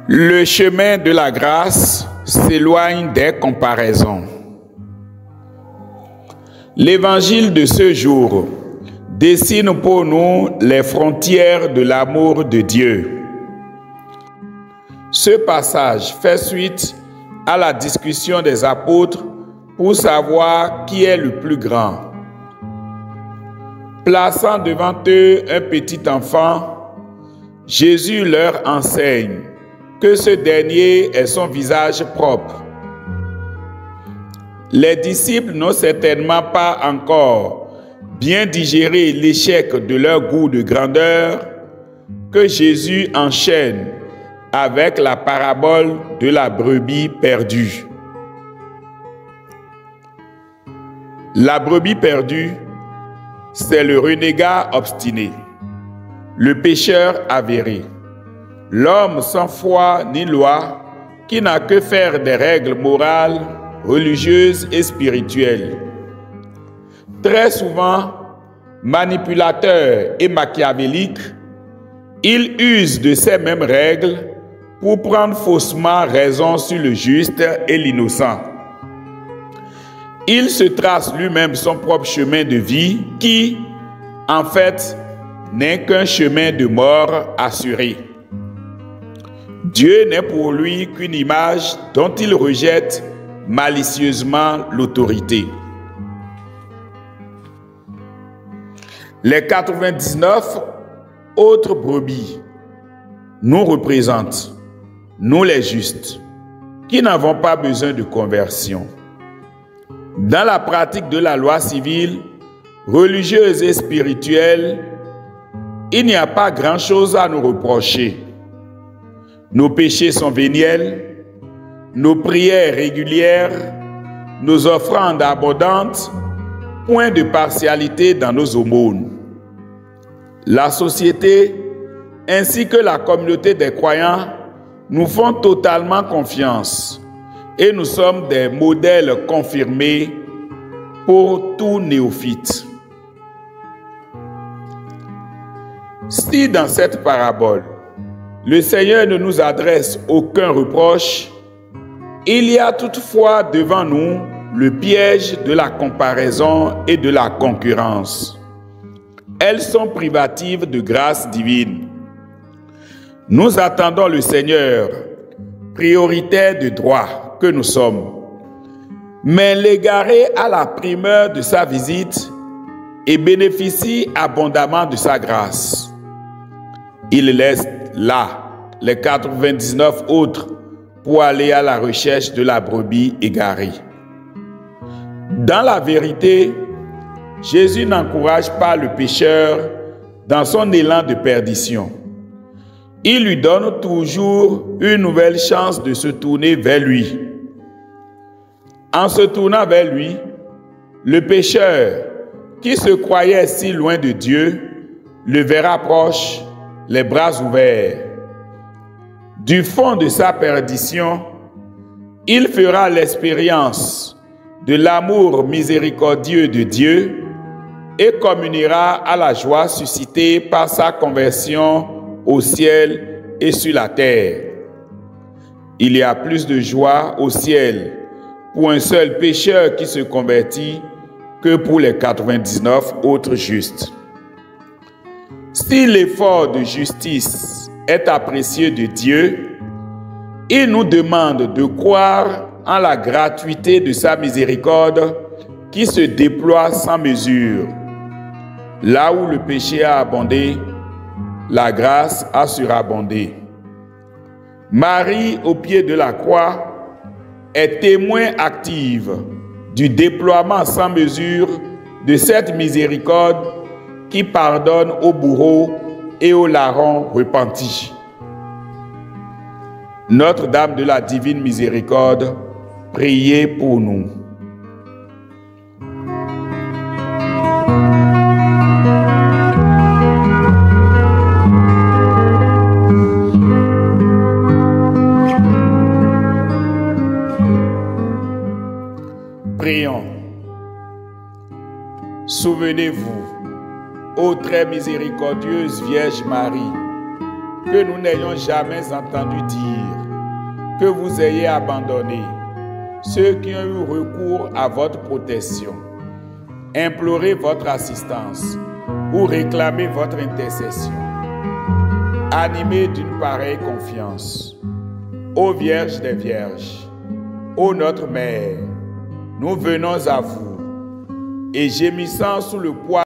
Le chemin de la grâce s'éloigne des comparaisons. L'évangile de ce jour dessine pour nous les frontières de l'amour de Dieu. Ce passage fait suite à la discussion des apôtres pour savoir qui est le plus grand. Plaçant devant eux un petit enfant, Jésus leur enseigne que ce dernier est son visage propre. Les disciples n'ont certainement pas encore bien digéré l'échec de leur goût de grandeur que Jésus enchaîne avec la parabole de la brebis perdue. La brebis perdue, c'est le renégat obstiné, le pécheur avéré, l'homme sans foi ni loi qui n'a que faire des règles morales, religieuses et spirituelles. Très souvent, manipulateur et machiavélique, il use de ces mêmes règles pour prendre faussement raison sur le juste et l'innocent. Il se trace lui-même son propre chemin de vie qui, en fait, n'est qu'un chemin de mort assuré. Dieu n'est pour lui qu'une image dont il rejette malicieusement l'autorité. Les 99 autres brebis nous représentent, nous les justes, qui n'avons pas besoin de conversion. Dans la pratique de la loi civile, religieuse et spirituelle, il n'y a pas grand-chose à nous reprocher. Nos péchés sont véniels, nos prières régulières, nos offrandes abondantes, point de partialité dans nos aumônes. La société ainsi que la communauté des croyants nous font totalement confiance et nous sommes des modèles confirmés pour tout néophyte. Si dans cette parabole, le Seigneur ne nous adresse aucun reproche, il y a toutefois devant nous le piège de la comparaison et de la concurrence. Elles sont privatives de grâce divine. Nous attendons le Seigneur, prioritaire de droit que nous sommes. Mais l'égaré a la primeur de sa visite et bénéficie abondamment de sa grâce. Il laisse là les 99 autres pour aller à la recherche de la brebis égarée. Dans la vérité, Jésus n'encourage pas le pécheur dans son élan de perdition. Il lui donne toujours une nouvelle chance de se tourner vers lui. En se tournant vers lui, le pécheur, qui se croyait si loin de Dieu, le verra proche, les bras ouverts. Du fond de sa perdition, il fera l'expérience de l'amour miséricordieux de Dieu et communiera à la joie suscitée par sa conversion au ciel et sur la terre. Il y a plus de joie au ciel pour un seul pécheur qui se convertit que pour les 99 autres justes. Si l'effort de justice est apprécié de Dieu, il nous demande de croire en la gratuité de sa miséricorde qui se déploie sans mesure. Là où le péché a abondé, la grâce a surabondé. Marie, au pied de la croix, est témoin active du déploiement sans mesure de cette miséricorde qui pardonne aux bourreaux et aux larrons repentis. Notre-Dame de la Divine Miséricorde, priez pour nous. Prions. Souvenez-vous, ô très miséricordieuse Vierge Marie, que nous n'ayons jamais entendu dire que vous ayez abandonné ceux qui ont eu recours à votre protection, implorez votre assistance ou réclamez votre intercession. Animés d'une pareille confiance, ô Vierge des Vierges, ô notre Mère, nous venons à vous et gémissant sous le poids